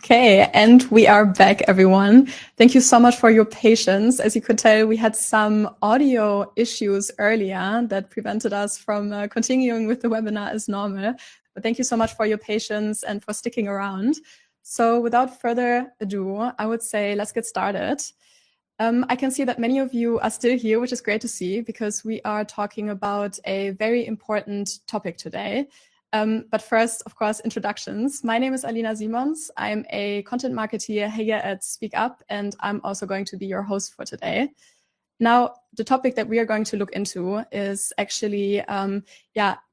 Okay, and we are back, everyone. Thank you so much for your patience. As you could tell, we had some audio issues earlier that prevented us from continuing with the webinar as normal. But thank you so much for your patience and for sticking around. So without further ado, I would say let's get started. I can see that many of you are still here, which is great to see because we are talking about a very important topic today. But first, of course, introductions. My name is Alina Simons. I'm a content marketeer here at Speak Up, and I'm also going to be your host for today. Now, the topic that we are going to look into is actually,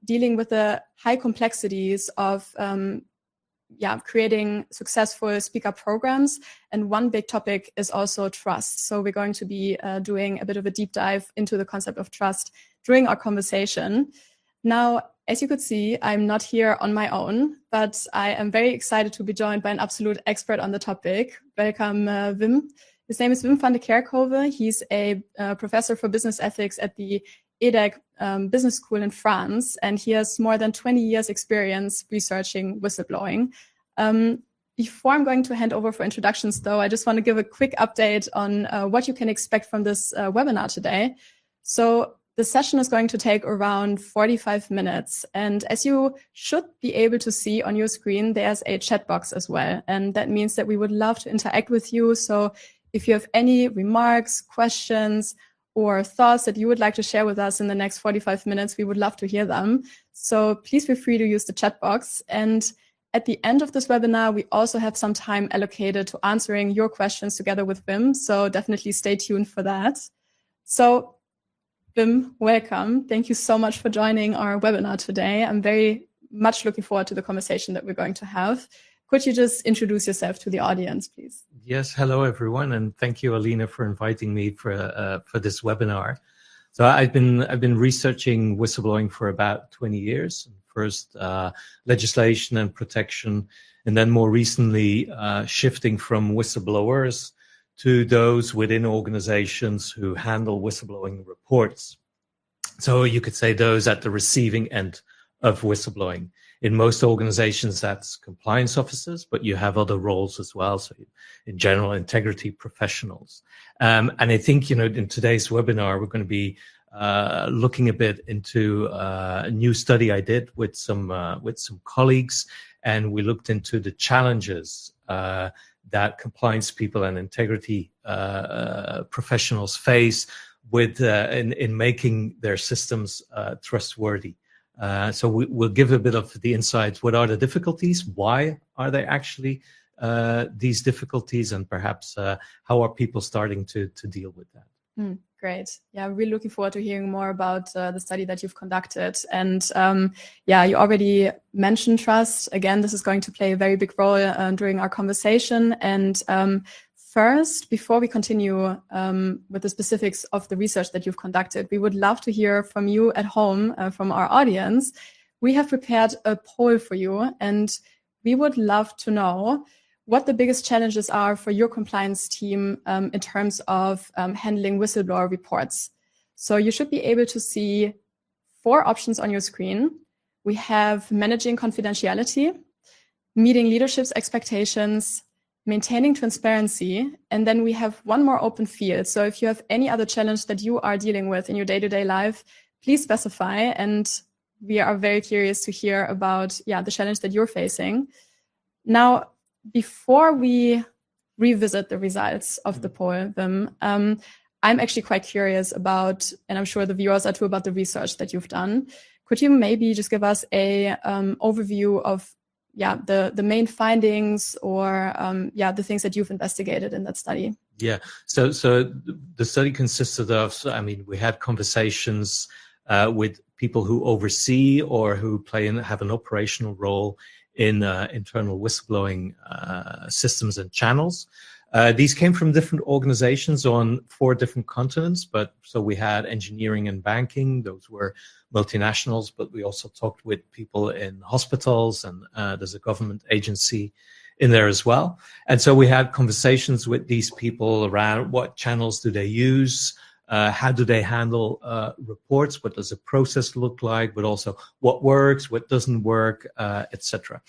dealing with the high complexities of, creating successful Speak Up programs. And one big topic is also trust. So we're going to be doing a bit of a deep dive into the concept of trust during our conversation. Now, as you could see, I'm not here on my own, but I am very excited to be joined by an absolute expert on the topic. Welcome, Wim. His name is Wim Vandekerckhove. He's a professor for business ethics at the EDEC Business School in France, and he has more than 20 years experience researching whistleblowing. Before I'm going to hand over for introductions, though, I just want to give a quick update on what you can expect from this webinar today. So the session is going to take around 45 minutes. And as you should be able to see on your screen, there's a chat box as well. And that means that we would love to interact with you. So if you have any remarks, questions, or thoughts that you would like to share with us in the next 45 minutes, we would love to hear them. So please feel free to use the chat box. And at the end of this webinar, we also have some time allocated to answering your questions together with Wim. So definitely stay tuned for that. So Wim, welcome. Thank you so much for joining our webinar today. I'm very much looking forward to the conversation that we're going to have. Could you just introduce yourself to the audience, please? Yes, hello everyone, and thank you, Alina, for inviting me for this webinar. So I've been researching whistleblowing for about 20 years. First, legislation and protection, and then more recently, shifting from whistleblowers to those within organizations who handle whistleblowing reports. So you could say those at the receiving end of whistleblowing. In most organizations, that's compliance officers, but you have other roles as well. So in general, integrity professionals. And I think, in today's webinar, we're going to be looking a bit into a new study I did with some colleagues, and we looked into the challenges that compliance people and integrity professionals face with in making their systems trustworthy. So we'll give a bit of the insights. What are the difficulties? Why are they actually these difficulties? And perhaps how are people starting to deal with that? Great. Yeah, I'm really looking forward to hearing more about the study that you've conducted. And you already mentioned trust. Again, this is going to play a very big role during our conversation. And first, before we continue with the specifics of the research that you've conducted, we would love to hear from you at home, from our audience. We have prepared a poll for you, and we would love to know what the biggest challenges are for your compliance team in terms of handling whistleblower reports. So you should be able to see 4 options on your screen. We have managing confidentiality, meeting leadership's expectations, maintaining transparency, and then we have one more open field. So if you have any other challenge that you are dealing with in your day-to-day life, please specify. And we are very curious to hear about the challenge that you're facing. Now, before we revisit the results of the poll, Wim, I'm actually quite curious about, and I'm sure the viewers are too, about the research that you've done. Could you maybe just give us a overview of the main findings or the things that you've investigated in that study? Yeah, so the study consisted of, we had conversations with people who oversee or who have an operational role in internal whistleblowing systems and channels. These came from different organizations on 4 different continents, but so we had engineering and banking, those were multinationals, but we also talked with people in hospitals, and there's a government agency in there as well. And so we had conversations with these people around what channels do they use, how do they handle reports, what does the process look like, but also what works, what doesn't work, etc.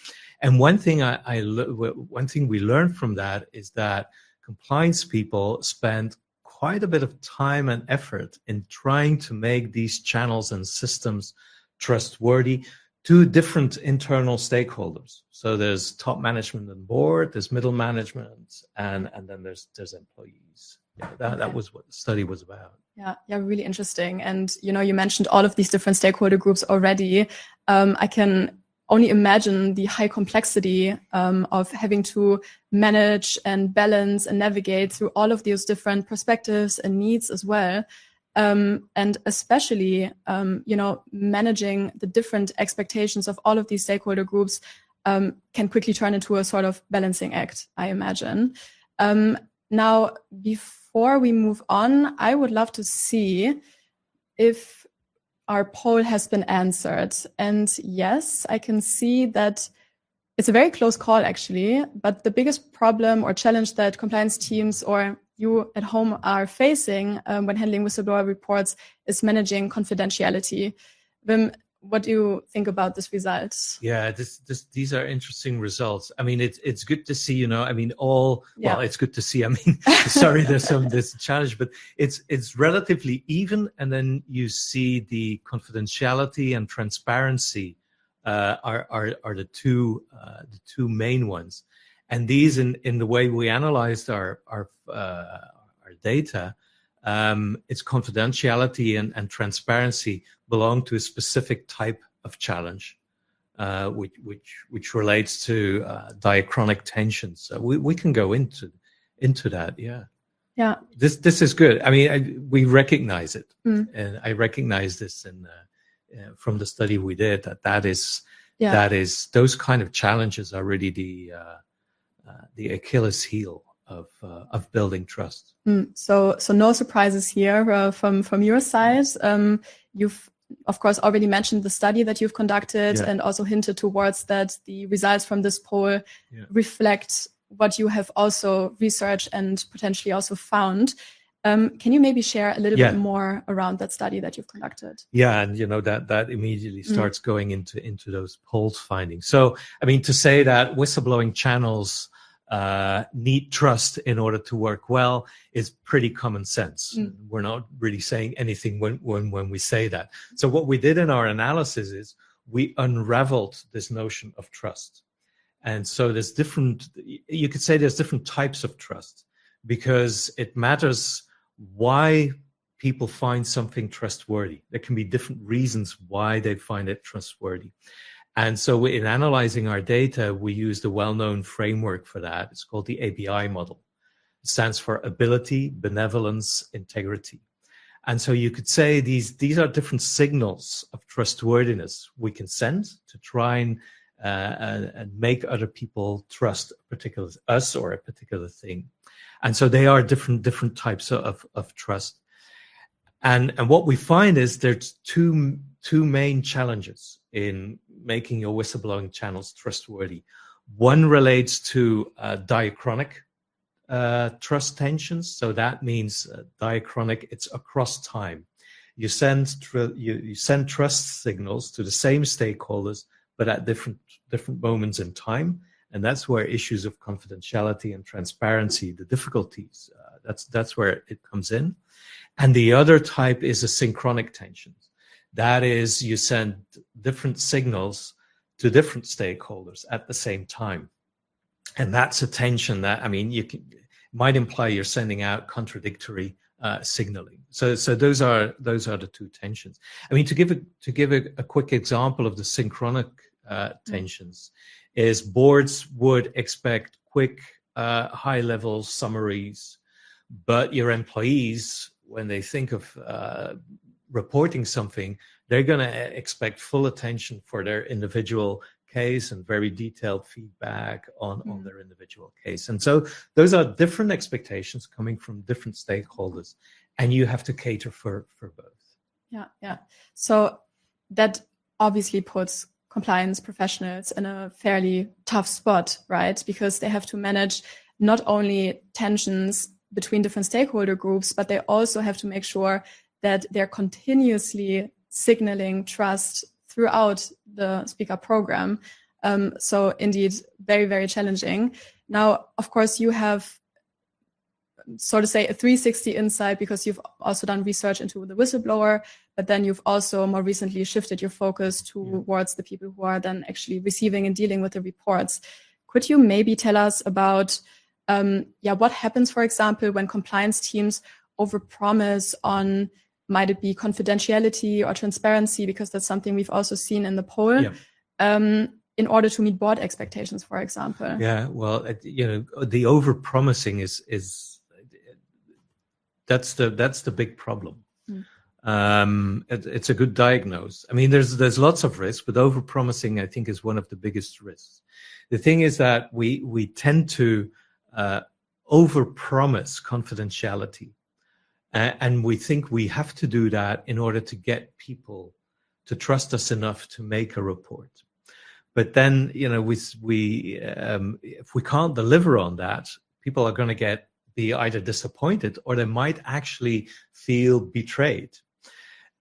And one thing we learned from that is that compliance people spend quite a bit of time and effort in trying to make these channels and systems trustworthy to different internal stakeholders. So there's top management and board, there's middle management, and then there's employees. Yeah, that was what the study was about. Yeah, really interesting. And you mentioned all of these different stakeholder groups already. I can only imagine the high complexity of having to manage and balance and navigate through all of these different perspectives and needs as well. And especially, managing the different expectations of all of these stakeholder groups can quickly turn into a sort of balancing act, I imagine. Now, before we move on, I would love to see if our poll has been answered. And yes, I can see that it's a very close call, actually. But the biggest problem or challenge that compliance teams or you at home are facing when handling whistleblower reports is managing confidentiality. Wim, what do you think about this result? Yeah, these are interesting results. I mean, it's good to see, it's good to see. I mean, sorry, there's a challenge, but it's relatively even. And then you see the confidentiality and transparency are the two main ones. And these, in the way we analyzed our data, its confidentiality and transparency belong to a specific type of challenge, which relates to diachronic tensions. So we can go into that. Yeah. Yeah. This is good. I mean, we recognize it, and I recognize this from the study we did that is those kind of challenges are really the Achilles heel of building trust. So no surprises here from your side. You've of course already mentioned the study that you've conducted and also hinted towards that the results from this poll reflect what you have also researched and potentially also found. Can you maybe share a little bit more around that study that you've conducted? Yeah, and that immediately starts going into those polls findings. So, I mean, to say that whistleblowing channels need trust in order to work well is pretty common sense. We're not really saying anything when we say that. So what we did in our analysis is we unraveled this notion of trust. And so you could say there's different types of trust, because it matters why people find something trustworthy. There can be different reasons why they find it trustworthy. And so in analyzing our data, we used a well-known framework for that. It's called the ABI model. It stands for ability, benevolence, integrity. And so you could say these are different signals of trustworthiness we can send to try and make other people trust us or a particular thing. And so they are different types of trust. And what we find is there's two main challenges in making your whistleblowing channels trustworthy. One relates to diachronic trust tensions. So that means diachronic, it's across time. You send trust signals to the same stakeholders, but at different moments in time. And that's where issues of confidentiality and transparency, the difficulties, that's where it comes in. And the other type is a synchronic tension. That is, you send different signals to different stakeholders at the same time. And that's a tension that, I mean, might imply you're sending out contradictory signaling. So those are the two tensions. I mean, to give a quick example of the synchronic tensions, is boards would expect quick, high-level summaries, but your employees, when they think of reporting something, they're going to expect full attention for their individual case and very detailed feedback on their individual case. And so those are different expectations coming from different stakeholders, and you have to cater for both. Yeah. So that obviously puts compliance professionals in a fairly tough spot, right? Because they have to manage not only tensions between different stakeholder groups, but they also have to make sure that they're continuously signaling trust throughout the speaker program. So indeed, very, very challenging. Now, of course, you have, so to say, a 360 insight because you've also done research into the whistleblower, but then you've also more recently shifted your focus towards the people who are then actually receiving and dealing with the reports. Could you maybe tell us about what happens, for example, when compliance teams overpromise on, might it be confidentiality or transparency, because that's something we've also seen in the poll, in order to meet board expectations, for example? Yeah, well, the overpromising is that's the big problem. It's a good diagnose. I mean, there's lots of risks, but overpromising, I think, is one of the biggest risks. The thing is that we tend to overpromise confidentiality, and we think we have to do that in order to get people to trust us enough to make a report. But then, if we can't deliver on that, people are going to be either disappointed or they might actually feel betrayed.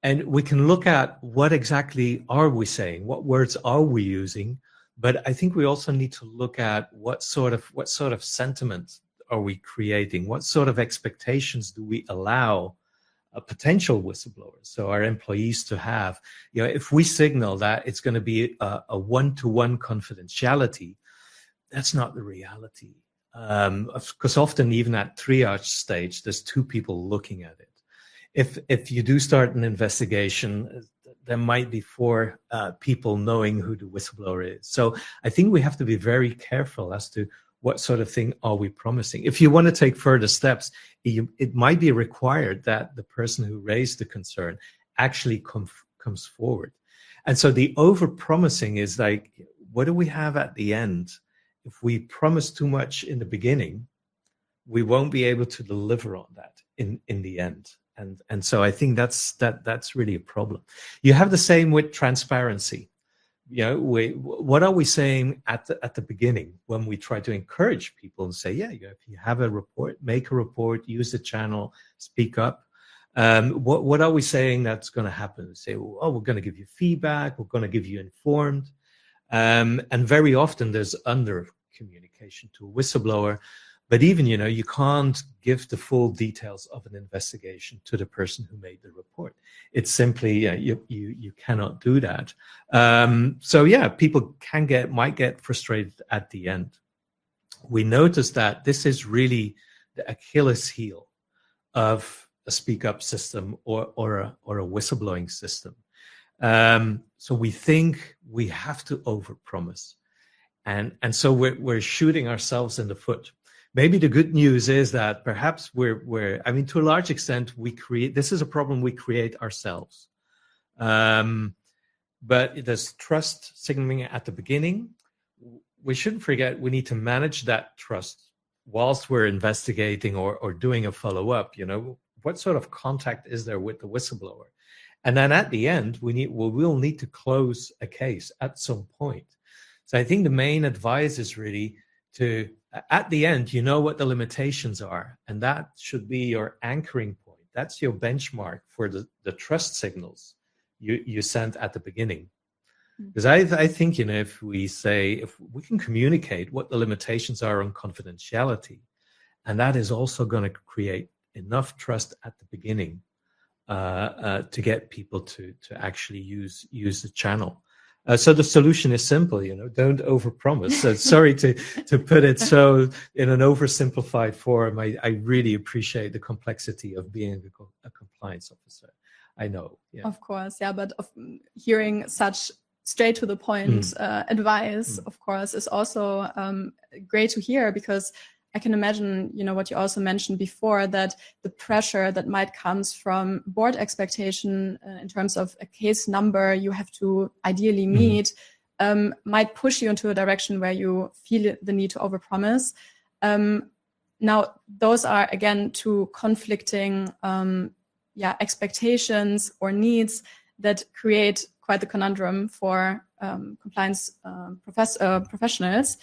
And we can look at what exactly are we saying, what words are we using, but I think we also need to look at what sort of sentiment are we creating, what sort of expectations do we allow potential whistleblowers, so our employees, to have. If we signal that it's going to be a one-to-one confidentiality, that's not the reality. Because often, even at triage stage, there's two people looking at it. If you do start an investigation, there might be four people knowing who the whistleblower is. So I think we have to be very careful as to what sort of thing are we promising. If you want to take further steps, it might be required that the person who raised the concern actually comes forward. And so the over-promising is like, what do we have at the end? If we promise too much in the beginning, we won't be able to deliver on that in the end. And so I think that's really a problem. You have the same with transparency. What are we saying at the beginning when we try to encourage people and say, if you have a report, make a report, use the channel, speak up. What are we saying that's going to happen? We say, we're going to give you feedback, we're going to give you informed. And very often there's under communication to a whistleblower. But even, you can't give the full details of an investigation to the person who made the report. It's simply, you cannot do that. People might get frustrated at the end. We notice that this is really the Achilles heel of a speak up system or a whistleblowing system. So we think we have to overpromise. And so we're shooting ourselves in the foot. Maybe the good news is that perhaps to a large extent, this is a problem we create ourselves. But there's trust signaling at the beginning. We shouldn't forget we need to manage that trust whilst we're investigating or doing a follow-up. What sort of contact is there with the whistleblower? And then at the end, we'll need to close a case at some point. So I think the main advice is really to, at the end, what the limitations are, and that should be your anchoring point. That's your benchmark for the trust signals you sent at the beginning. Because I think, if we can communicate what the limitations are on confidentiality, and that is also going to create enough trust at the beginning to get people to actually use the channel. So the solution is simple, don't overpromise. So sorry to put it so in an oversimplified form. I really appreciate the complexity of being a compliance officer. I know. Yeah. Of course, yeah, but hearing such straight to the point advice, of course, is also great to hear, because I can imagine, what you also mentioned before, that the pressure that might comes from board expectation in terms of a case number you have to ideally meet might push you into a direction where you feel the need to overpromise. Now, those are, again, two conflicting expectations or needs that create quite the conundrum for compliance professionals.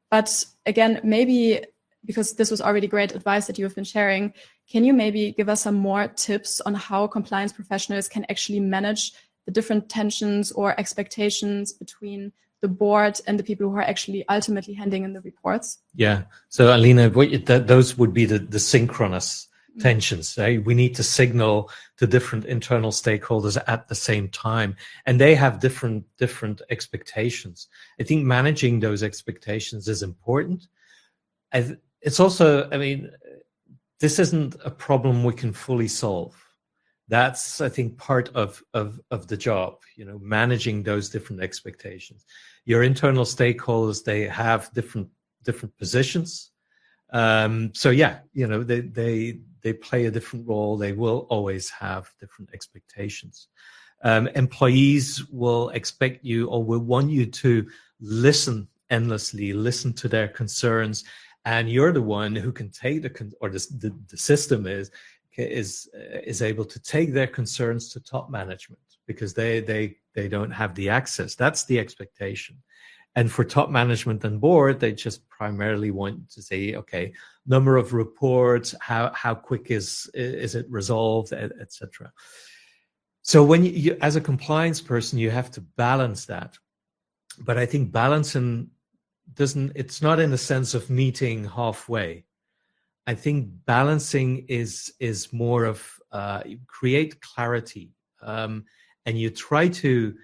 But again, maybe, because this was already great advice that you have been sharing, can you maybe give us some more tips on how compliance professionals can actually manage the different tensions or expectations between the board and the people who are actually ultimately handing in the reports? Yeah. So Alina, those would be the synchronous tensions, right? We need to signal to different internal stakeholders at the same time, and they have different expectations. I think managing those expectations is important. It's also, I mean, this isn't a problem we can fully solve. That's, I think, part of the job, managing those different expectations. Your internal stakeholders, they have different positions. So yeah, they play a different role. They will always have different expectations. Employees will expect you, or will want you to listen endlessly, listen to their concerns, and you're the one who can take the system is able to take their concerns to top management, because they don't have the access. That's the expectation. And for top management and board, they just primarily want to say, okay, number of reports, how quick is it resolved, etc. So when you, as a compliance person, you have to balance that. But I think balancing it's not in the sense of meeting halfway. I think balancing is more of you create clarity, and you try to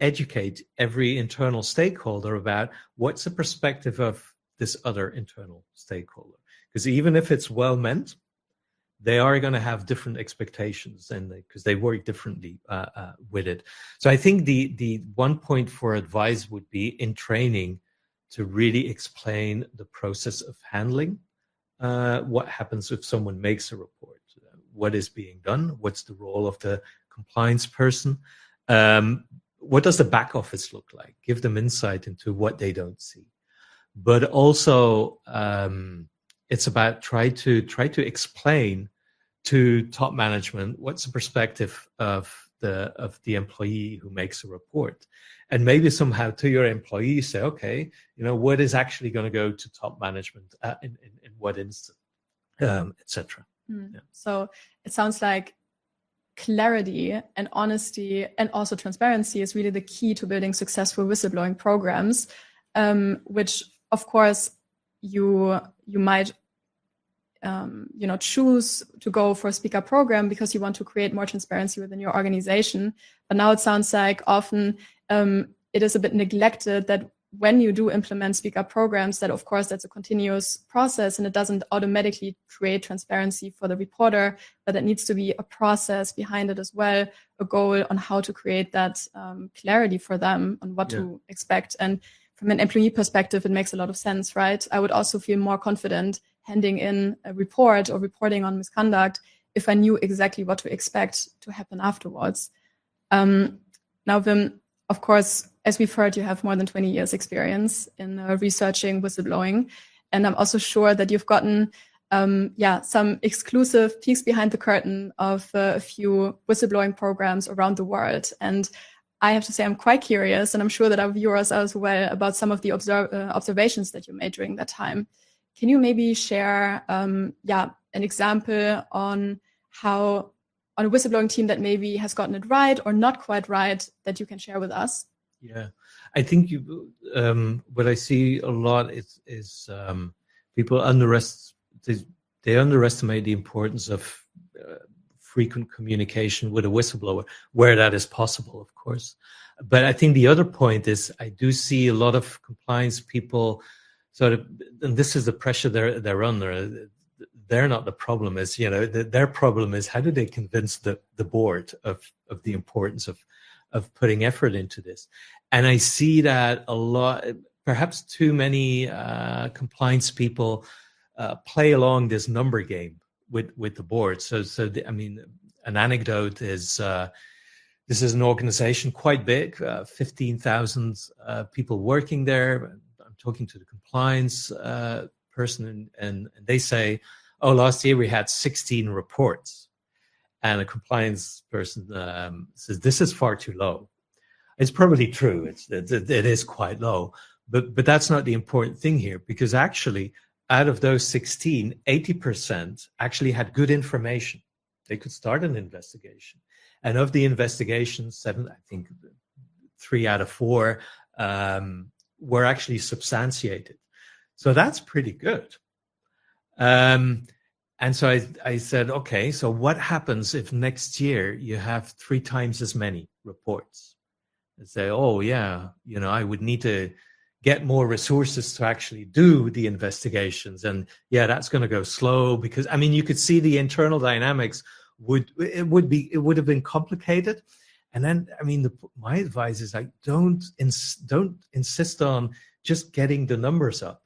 educate every internal stakeholder about what's the perspective of this other internal stakeholder. Because even if it's well meant, they are going to have different expectations, and because they work differently with it. So I think the one point for advice would be in training to really explain the process of handling what happens if someone makes a report, what is being done, what's the role of the compliance person, what does the back office look like, give them insight into what they don't see. But also it's about try to explain to top management what's the perspective of the employee who makes a report, and maybe somehow to your employee say, okay, what is actually going to go to top management in what instant, etc. Yeah. So it sounds like clarity and honesty and also transparency is really the key to building successful whistleblowing programs, which of course you might choose to go for a speaker program because you want to create more transparency within your organization. But now it sounds like often it is a bit neglected that when you do implement speaker programs, that of course that's a continuous process and it doesn't automatically create transparency for the reporter, but there needs to be a process behind it as well, a goal on how to create that clarity for them on what to expect. And from an employee perspective, it makes a lot of sense, right? I would also feel more confident handing in a report or reporting on misconduct if I knew exactly what to expect to happen afterwards. Now, Wim, of course, as we've heard, you have more than 20 years experience in researching whistleblowing. And I'm also sure that you've gotten some exclusive peeks behind the curtain of a few whistleblowing programs around the world. And I have to say, I'm quite curious, and I'm sure that our viewers are as well, about some of the observations that you made during that time. Can you maybe share an example on how on a whistleblowing team that maybe has gotten it right or not quite right that you can share with us? Yeah, I think what I see a lot is people underestimate the importance of frequent communication with a whistleblower, where that is possible, of course. But I think the other point is I do see a lot of compliance people sort of, and this is the pressure they're under. They're not the problem. Is their problem is how do they convince the board of the importance of putting effort into this. And I see that a lot, perhaps too many compliance people play along this number game with the board. So an anecdote is this is an organization quite big, 15,000 people working there. I'm talking to the compliance person, and they say, oh, last year we had 16 reports. And a compliance person says, this is far too low. It's probably true. It is quite low. But that's not the important thing here, because actually, out of those 16, 80% actually had good information. They could start an investigation. And of the investigations, 3 out of 4 were actually substantiated. So that's pretty good. And so I said, okay, so what happens if next year you have 3 times as many reports? And say, oh yeah, I would need to get more resources to actually do the investigations. And yeah, that's going to go slow because, I mean, you could see the internal dynamics would have been complicated. And then, I mean, my advice is like, don't insist on just getting the numbers up.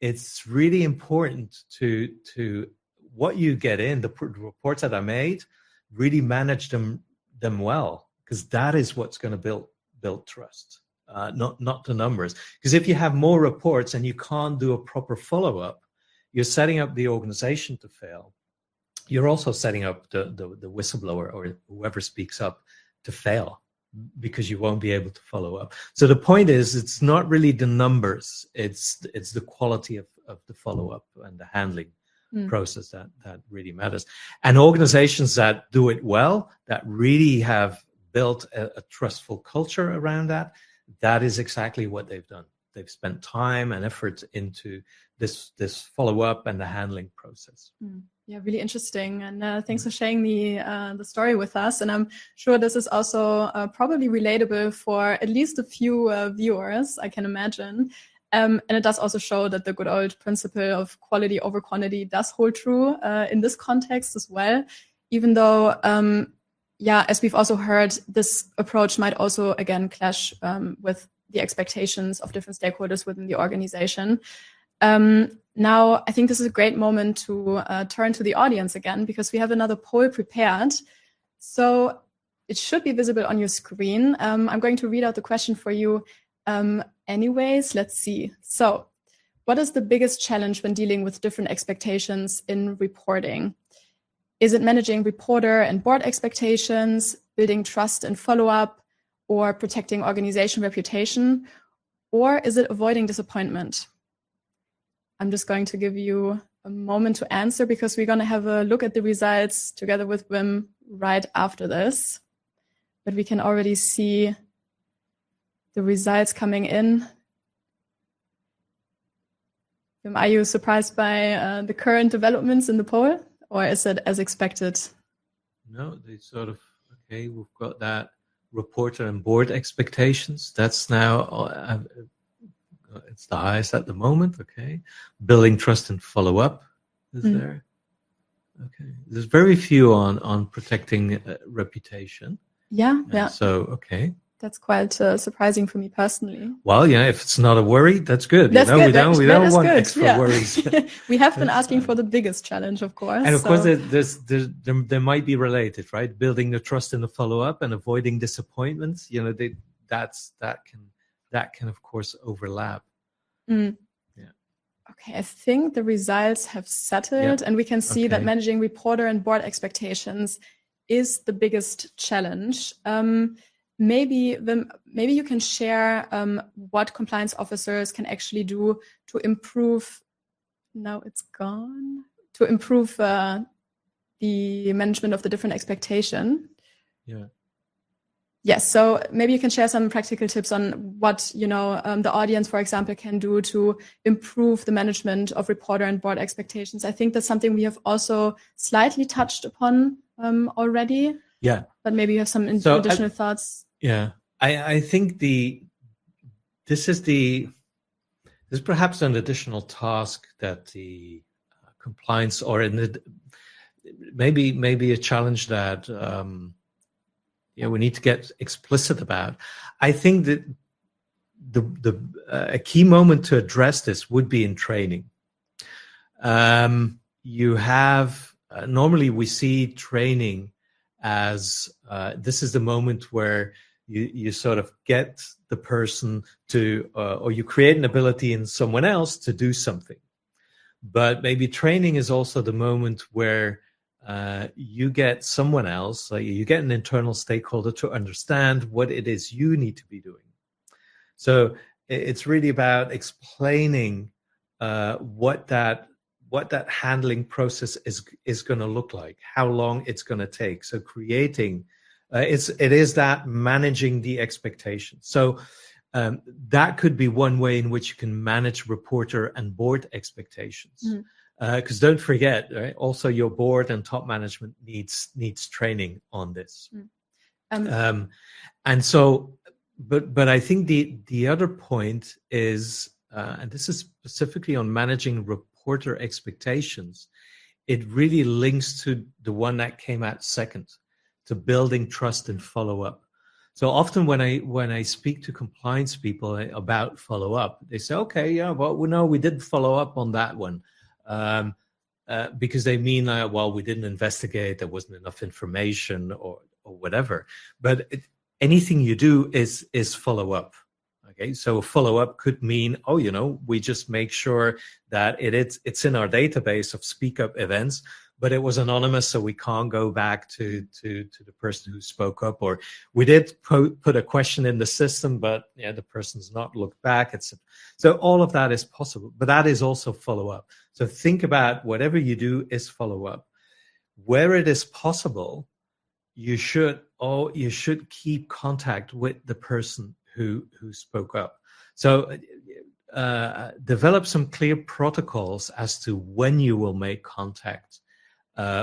It's really important to what you get in, the reports that are made, really manage them well, because that is what's going to build trust, not the numbers. Because if you have more reports and you can't do a proper follow-up, you're setting up the organization to fail. You're also setting up the whistleblower or whoever speaks up to fail, because you won't be able to follow up. So the point is, it's not really the numbers, it's the quality of the follow-up and the handling process that really matters. And organizations that do it well, that really have built a trustful culture around that is exactly what they've done. They've spent time and effort into this follow-up and the handling process. Yeah, really interesting. And thanks for sharing the story with us. And I'm sure this is also probably relatable for at least a few viewers, I can imagine. And it does also show that the good old principle of quality over quantity does hold true in this context as well, even though, as we've also heard, this approach might also, again, clash with the expectations of different stakeholders within the organization. Now, I think this is a great moment to turn to the audience again, because we have another poll prepared. So it should be visible on your screen. I'm going to read out the question for you anyways. Let's see. So what is the biggest challenge when dealing with different expectations in reporting? Is it managing reporter and board expectations, building trust and follow-up, or protecting organization reputation? Or is it avoiding disappointment? I'm just going to give you a moment to answer, because we're going to have a look at the results together with Wim right after this. But we can already see the results coming in. Wim, are you surprised by the current developments in the poll, or is it as expected? No, they sort of, okay, we've got that reporter and board expectations. That's now, it's the highest at the moment, okay. Building trust and follow-up is there. Okay, there's very few on protecting reputation. Yeah. So, okay. That's quite surprising for me personally. Well, yeah, if it's not a worry, that's good. That's good. We don't want extra worries. We have been asking for the biggest challenge, of course. And of course, there might be related, right? Building the trust in the follow-up and avoiding disappointments. That can of course overlap. Yeah. Okay, I think the results have settled, and we can see that managing reporter and board expectations is the biggest challenge. Maybe you can share what compliance officers can actually do to improve. Now it's gone. To improve the management of the different expectation. Yeah. Yes. So maybe you can share some practical tips on what the audience, for example, can do to improve the management of reporter and board expectations. I think that's something we have also slightly touched upon already. Yeah. But maybe you have some additional thoughts. Yeah. I think this is perhaps an additional task that the compliance, or maybe a challenge that we need to get explicit about. I think that a key moment to address this would be in training. You have normally we see training as this is the moment where you sort of get the person to, or you create an ability in someone else to do something. But maybe training is also the moment where you get someone else, like you get an internal stakeholder to understand what it is you need to be doing. So it's really about explaining what that handling process is going to look like, how long it's going to take. So creating, it is that managing the expectations. So that could be one way in which you can manage reporter and board expectations. Because don't forget, right, also your board and top management needs training on this. And so, but I think the other point is, and this is specifically on managing reporter expectations, it really links to the one that came out second, to building trust and follow-up. So often when I speak to compliance people about follow-up, they say, okay, yeah, well, no, we didn't follow up on that one. Because they mean, well, we didn't investigate, there wasn't enough information or whatever. But anything you do is follow-up. Okay, so follow-up could mean, oh, we just make sure that it's in our database of speak-up events, but it was anonymous, so we can't go back to the person who spoke up, or we did put a question in the system, but yeah, the person's not looked back, etc. So all of that is possible, but that is also follow-up. So think about whatever you do is follow-up. Where it is possible, you should keep contact with the person who spoke up. So develop some clear protocols as to when you will make contact,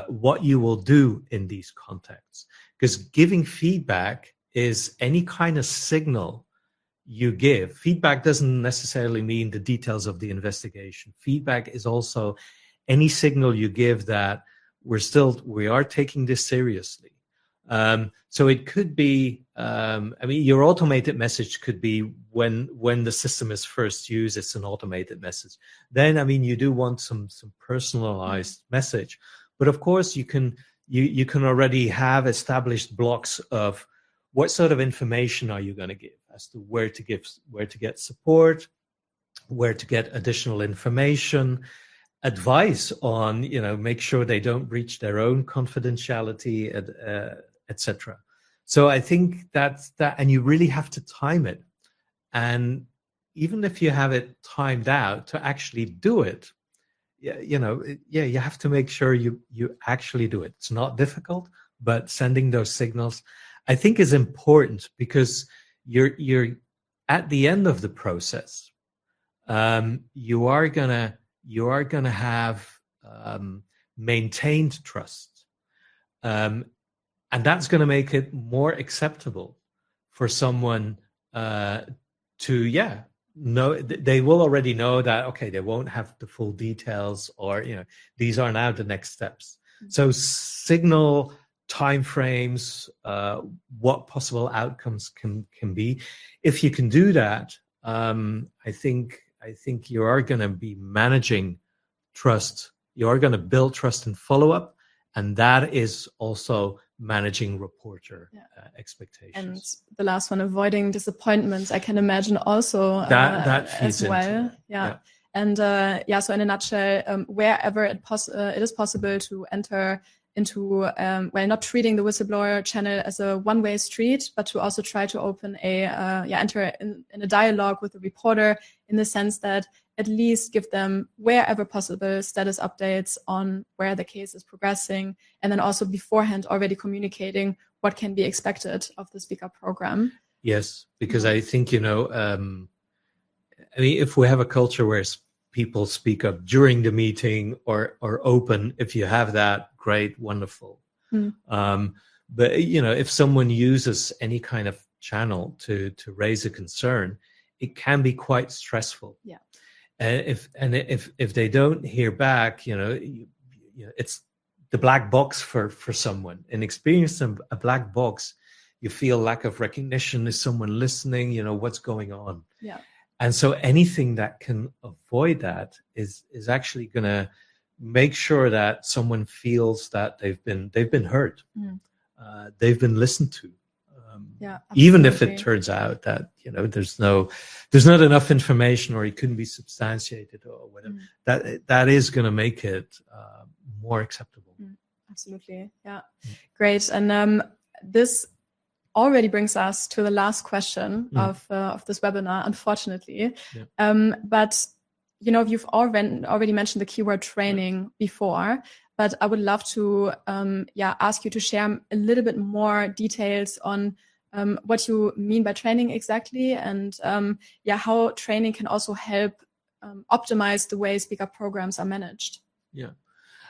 what you will do in these contacts. Because giving feedback is any kind of signal you give. Feedback doesn't necessarily mean the details of the investigation. Feedback is also any signal you give that we are taking this seriously. So it could be, your automated message could be when the system is first used, it's an automated message. Then, you do want some personalized message. But of course, you can already have established blocks of what sort of information are you going to give as to where to get support, where to get additional information, advice on, make sure they don't breach their own confidentiality, etc. So I think that's that, and you really have to time it. And even if you have it timed out to actually do it, you have to make sure you actually do it. It's not difficult, but sending those signals, I think, is important, because you're at the end of the process. You are gonna have maintained trust, and that's going to make it more acceptable for someone to know. They will already know that, okay, they won't have the full details, or these are now the next steps. So signal timeframes, what possible outcomes can be. If you can do that, I think you are going to be managing trust. You are going to build trust and follow up, and that is also managing reporter expectations. And the last one, avoiding disappointments, I can imagine also that feeds as well. into, yeah. And so in a nutshell, wherever it is possible to enter into, not treating the whistleblower channel as a one-way street, but to also try to open enter in a dialogue with the reporter, in the sense that at least give them, wherever possible, status updates on where the case is progressing, and then also beforehand already communicating what can be expected of the Speak Up program. Yes, because I think, if we have a culture where people speak up during the meeting or open, if you have that, great, wonderful. But if someone uses any kind of channel to raise a concern, it can be quite stressful. Yeah. If they don't hear back, it's the black box for someone. In experiencing a black box, you feel lack of recognition. Is someone listening? What's going on? Yeah. And so anything that can avoid that is actually going to make sure that someone feels that they've been heard, they've been listened to. Even if it turns out that there's not enough information, or it couldn't be substantiated or whatever, that is going to make it more acceptable. Absolutely. Yeah. Great. And this already brings us to the last question of this webinar, unfortunately. But you've already mentioned the keyword training before, but I would love to ask you to share a little bit more details on what you mean by training exactly, and how training can also help optimize the way Speak Up programs are managed. Yeah,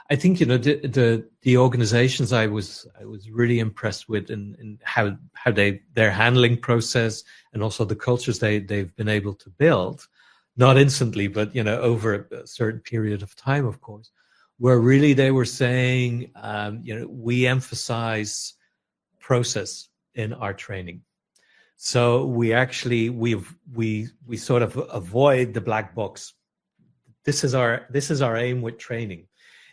I think the organizations I was really impressed with in how their handling process, and also the cultures they've been able to build, not instantly, but over a certain period of time, of course, where really they were saying, we emphasize process in our training. So we actually we sort of avoid the black box. This is our aim with training.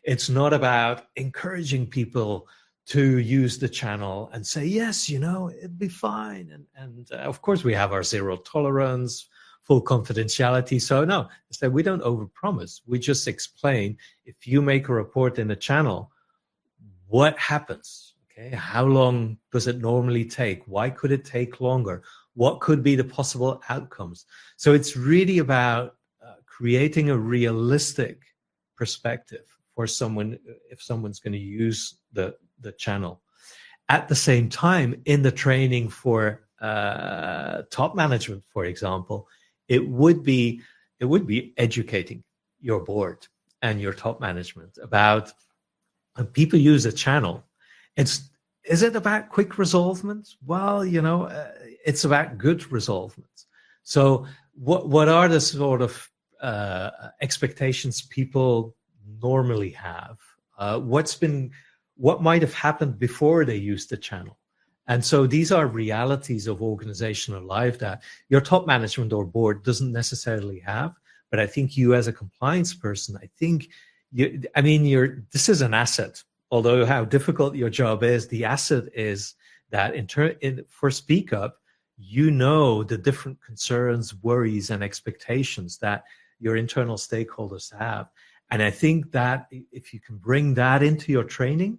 It's not about encouraging people to use the channel and say, yes, it'd be fine. And of course we have our zero tolerance, full confidentiality. So no, instead we don't overpromise. We just explain, if you make a report in a channel, what happens? Okay, how long does it normally take? Why could it take longer? What could be the possible outcomes? So it's really about creating a realistic perspective for someone, if someone's going to use the channel. At the same time, in the training for top management, for example, it would be educating your board and your top management about, when people use a channel, is it about quick resolvement? Well, it's about good resolvement. So what are the sort of expectations people normally have? What might have happened before they used the channel? And so these are realities of organizational life that your top management or board doesn't necessarily have. But I think you, as a compliance person, this is an asset. Although how difficult your job is, the asset is that for Speak Up, the different concerns, worries, and expectations that your internal stakeholders have. And I think that if you can bring that into your training,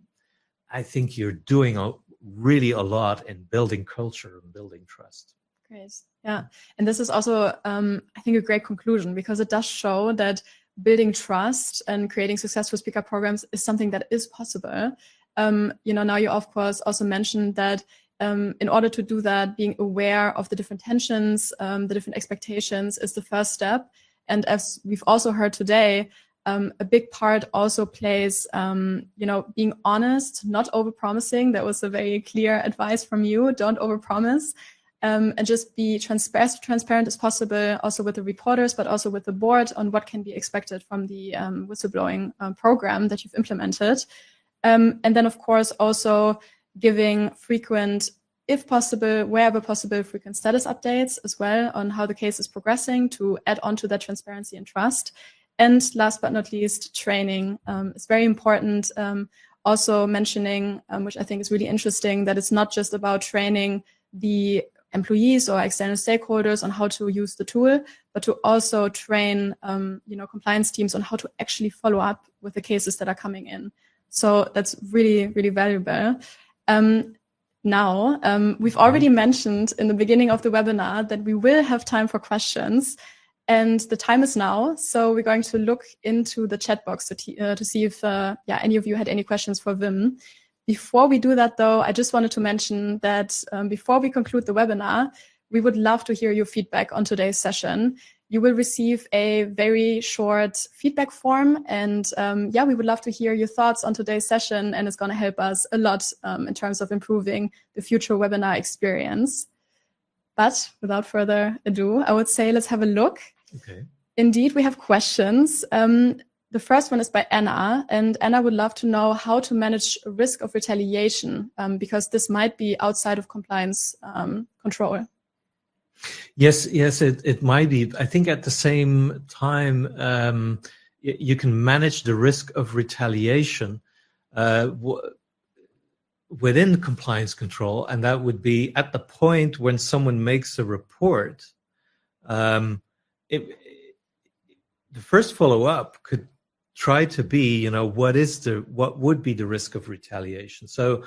I think you're doing really a lot in building culture and building trust. Great. Yeah. And this is also, I think, a great conclusion, because it does show that building trust and creating successful Speak Up programs is something that is possible. Now you, of course, also mentioned that in order to do that, being aware of the different tensions, the different expectations is the first step. And as we've also heard today, a big part also plays, being honest, not overpromising. That was a very clear advice from you. Don't overpromise. And just be transparent as possible, also with the reporters, but also with the board, on what can be expected from the whistleblowing program that you've implemented. And then, of course, also giving frequent, if possible, wherever possible, frequent status updates as well on how the case is progressing, to add on to that transparency and trust. And last but not least, training is very important. Also mentioning, which I think is really interesting, that it's not just about training the employees or external stakeholders on how to use the tool, but to also train, compliance teams on how to actually follow up with the cases that are coming in. So that's really, really valuable. Now, we've already mentioned in the beginning of the webinar that we will have time for questions, and the time is now. So we're going to look into the chat box to see if any of you had any questions for Wim. Before we do that, though, I just wanted to mention that before we conclude the webinar, we would love to hear your feedback on today's session. You will receive a very short feedback form, and we would love to hear your thoughts on today's session, and it's going to help us a lot in terms of improving the future webinar experience. But without further ado, I would say let's have a look. Okay. Indeed, we have questions. The first one is by Anna, and Anna would love to know how to manage risk of retaliation, because this might be outside of compliance control. Yes, it might be. I think at the same time, you can manage the risk of retaliation within compliance control, and that would be at the point when someone makes a report. The first follow-up could try to be, what would be the risk of retaliation? So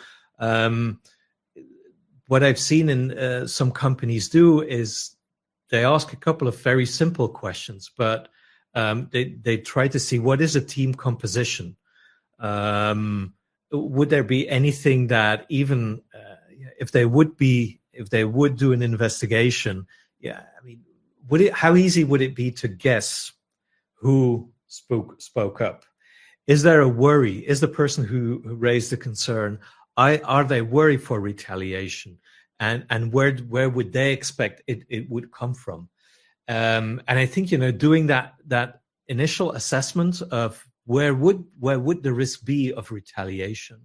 what I've seen in some companies do is they ask a couple of very simple questions, but they try to see, what is a team composition? Would there be anything that even if if they would do an investigation, yeah, I mean, how easy would it be to guess who spoke up? Is there a worry? Is the person who raised the concern, are they worried for retaliation? And where would they expect it would come from? And I think, doing that initial assessment of where would the risk be of retaliation,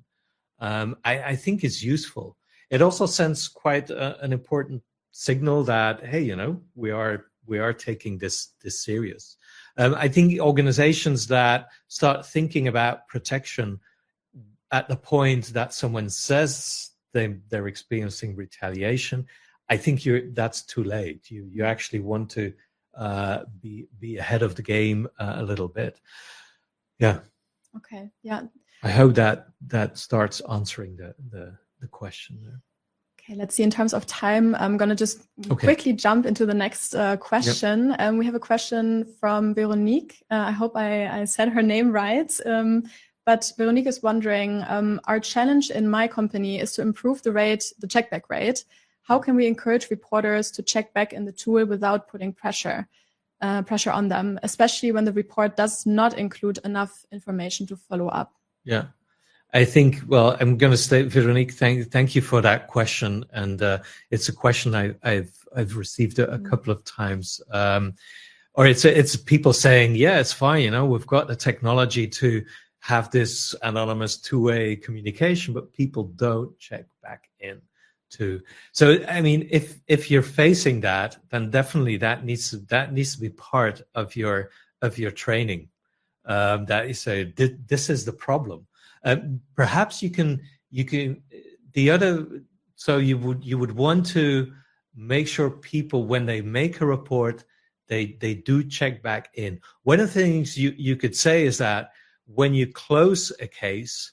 I think is useful. It also sends quite an important signal that, hey, we are taking this serious. I think organizations that start thinking about protection at the point that someone says they're experiencing retaliation, I think that's too late. You actually want to be ahead of the game a little bit. Yeah. Okay. Yeah. I hope that starts answering the question there. Okay, let's see. In terms of time, I'm going to just quickly jump into the next question. Yep. We have a question from Veronique. I hope I said her name right. But Veronique is wondering, our challenge in my company is to improve the checkback rate. How can we encourage reporters to check back in the tool without putting pressure on them, especially when the report does not include enough information to follow up? Yeah. I think, well, I'm going to say, Veronique, thank you for that question. And it's a question I've received a couple of times. Or it's people saying, yeah, it's fine. We've got the technology to have this anonymous two-way communication, but people don't check back in too. So, I mean, if you're facing that, then definitely that needs to be part of your training. That you say, this is the problem. Perhaps you would want to make sure people, when they make a report, they do check back in. One of the things you could say is that when you close a case,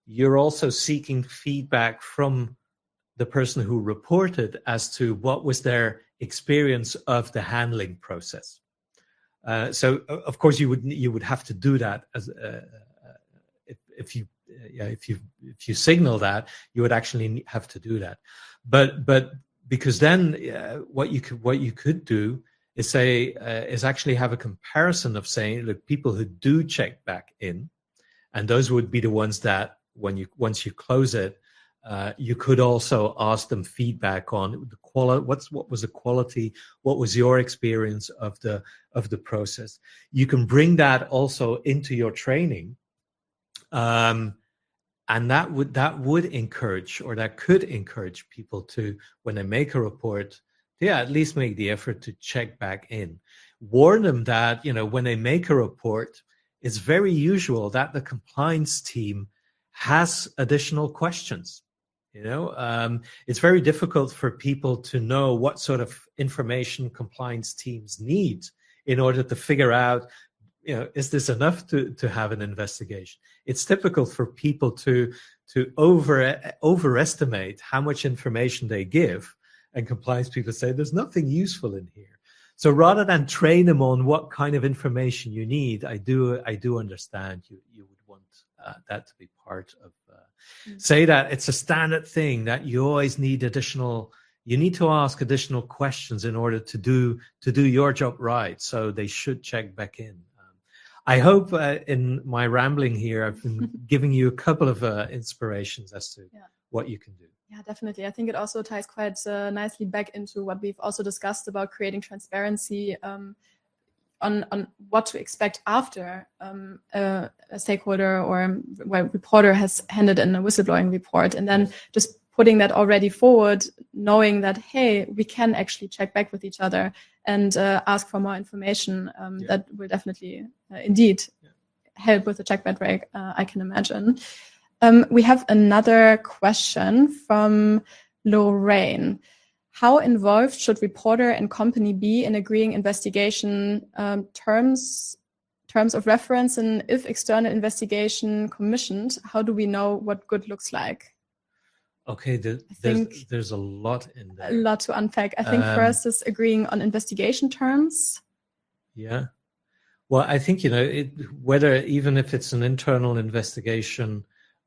you're also seeking feedback from the person who reported as to what was their experience of the handling process. So of course you would have to do that as if you signal that, you would actually have to do that. But because then what you could do is say is actually have a comparison of saying, look, people who do check back in, and those would be the ones that once you close it, you could also ask them feedback on the quality. What was the quality? What was your experience of the process? You can bring that also into your training, and that would encourage, or that could encourage people to, when they make a report, at least make the effort to check back in. Warn them that when they make a report, it's very usual that the compliance team has additional questions. It's very difficult for people to know what sort of information compliance teams need in order to figure out, is this enough to have an investigation? It's typical for people to overestimate how much information they give, and compliance people say there's nothing useful in here. So rather than train them on what kind of information you need, I do understand you would want that to be part of. Say that it's a standard thing that you always need you need to ask additional questions in order to do your job right. So they should check back in. I hope in my rambling here, I've been giving you a couple of inspirations as to what you can do. Yeah, definitely. I think it also ties quite nicely back into what we've also discussed about creating transparency on what to expect after a stakeholder or a reporter has handed in a whistleblowing report, and then just putting that already forward, knowing that, hey, we can actually check back with each other and ask for more information. That will definitely indeed help with the checkback rate, I can imagine. We have another question from Lorraine. How involved should reporter and company be in agreeing investigation terms of reference, and if external investigation commissioned, how do we know what good looks like? Okay, there's a lot in there. A lot to unpack. I think first is agreeing on investigation terms. Yeah. Well, I think, whether even if it's an internal investigation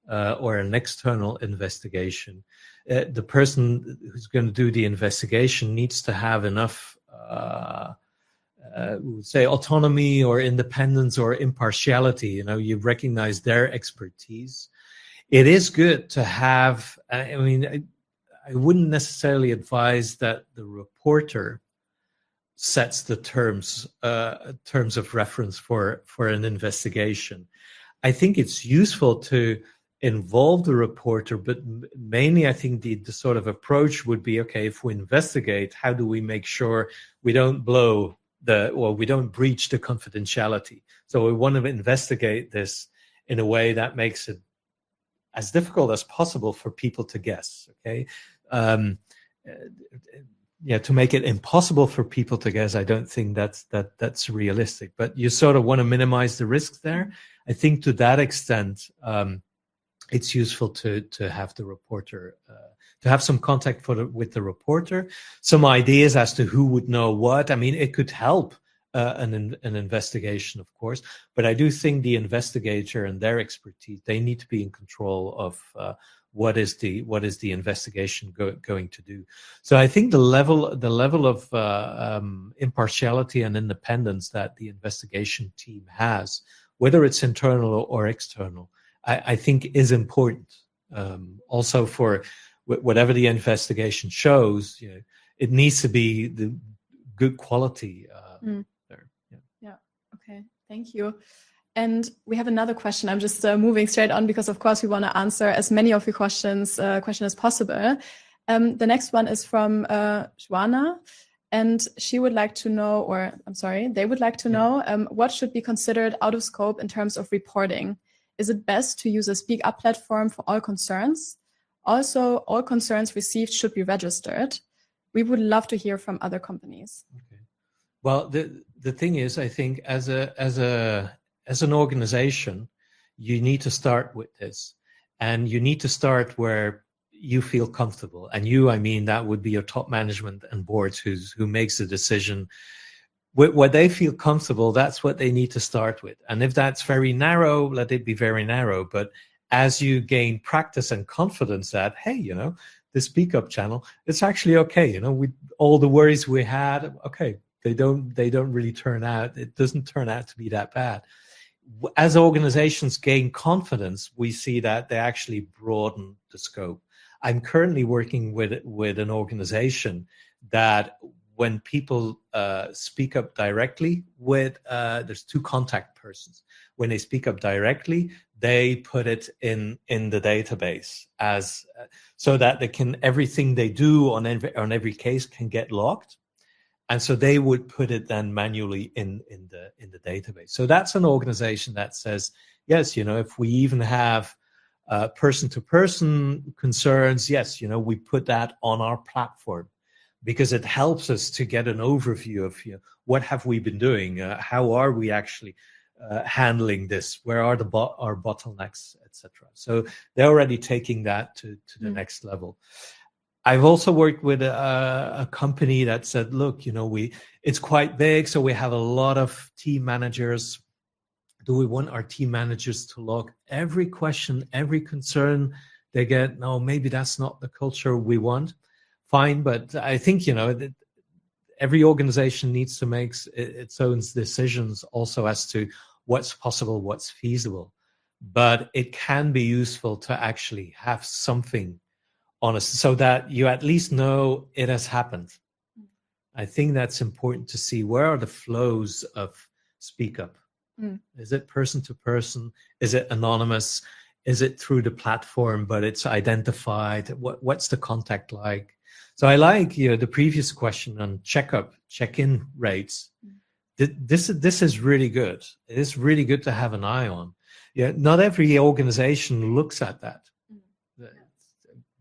or an external investigation, the person who's going to do the investigation needs to have enough, say, autonomy or independence or impartiality. You recognize their expertise. It is good to have, I mean, I wouldn't necessarily advise that the reporter sets the terms of reference for an investigation. I think it's useful to involve the reporter, but mainly I think the sort of approach would be, okay, if we investigate, how do we make sure we don't we don't breach the confidentiality? So we want to investigate this in a way that makes it as difficult as possible for people to guess, okay? To make it impossible for people to guess, I don't think that's realistic. But you sort of want to minimize the risks there. I think to that extent, it's useful to have the reporter, to have some contact with the reporter, some ideas as to who would know what. I mean, it could help an investigation, of course, but I do think the investigator and their expertise, they need to be in control of what is the investigation going to do. So I think the level of impartiality and independence that the investigation team has, whether it's internal or external, I think is important. Also, for whatever the investigation shows, it needs to be the good quality there. Yeah. Okay. Thank you. And we have another question. I'm just moving straight on because, of course, we want to answer as many of your questions as possible. The next one is from Joanna, and she would like to know, they would like to know what should be considered out of scope in terms of reporting. Is it best to use a speak up platform for all concerns? Also, all concerns received should be registered. We would love to hear from other companies. Okay. Well, the thing is, I think as an organization, you need to start with this, and you need to start where you feel comfortable. And I mean, that would be your top management and boards who makes the decision. Where they feel comfortable, that's what they need to start with. And if that's very narrow, let it be very narrow. But as you gain practice and confidence that, hey, the speak up channel, it's actually okay. All the worries we had, okay, they don't really it doesn't turn out to be that bad. As organizations gain confidence, we see that they actually broaden the scope. I'm currently working with an organization that when people speak up directly there's two contact persons. When they speak up directly, they put it in the database as so that everything they do on every case can get logged. And so they would put it then manually in the database. So that's an organization that says, yes, if we even have person-to-person concerns, yes, we put that on our platform because it helps us to get an overview of what have we been doing, how are we actually handling this, where are our bottlenecks, etc. So they're already taking that to the next level. I've also worked with a company that said, look, it's quite big, so we have a lot of team managers. Do we want our team managers to log every question, every concern they get? No, maybe that's not the culture we want. Fine, but I think, every organization needs to make its own decisions also as to what's possible, what's feasible. But it can be useful to actually have something honest so that you at least know it has happened. I think that's important to see. Where are the flows of speak up? Is it person to person? Is it anonymous? Is it through the platform, but it's identified? What's the contact like? So I like the previous question on check-in rates. This is really good. It is really good to have an eye on. Not every organization looks at that.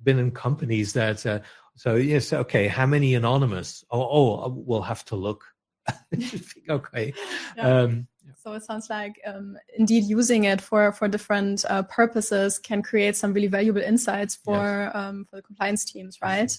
Been in companies that so yes, okay, how many anonymous? We'll have to look. Okay. Yeah. So it sounds like indeed using it for different purposes can create some really valuable insights for the compliance teams, right?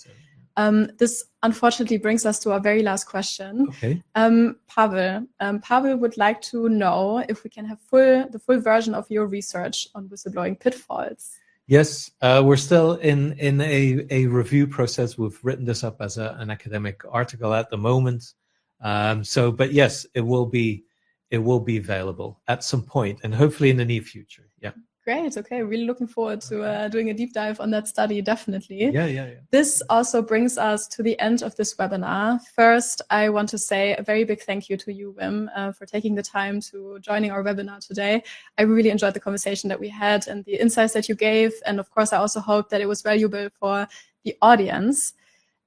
This unfortunately brings us to our very last question. Okay. Pavel would like to know if we can have the full version of your research on whistleblowing pitfalls. Yes, we're still in a review process. We've written this up as an academic article at the moment. But yes, it will be available at some point, and hopefully in the near future. Yeah. Great. Okay. Really looking forward to doing a deep dive on that study. Definitely. Yeah. This also brings us to the end of this webinar. First, I want to say a very big thank you to you, Wim, for taking the time to joining our webinar today. I really enjoyed the conversation that we had and the insights that you gave. And of course, I also hope that it was valuable for the audience.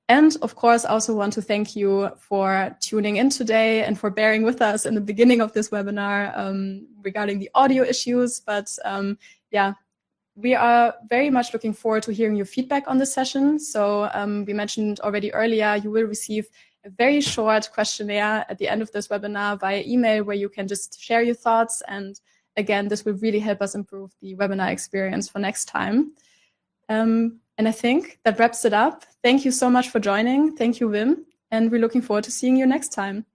And of course, I also want to thank you for tuning in today and for bearing with us in the beginning of this webinar regarding the audio issues. But yeah, we are very much looking forward to hearing your feedback on this session. So we mentioned already earlier, you will receive a very short questionnaire at the end of this webinar via email where you can just share your thoughts. And again, this will really help us improve the webinar experience for next time. And I think that wraps it up. Thank you so much for joining. Thank you, Wim. And we're looking forward to seeing you next time.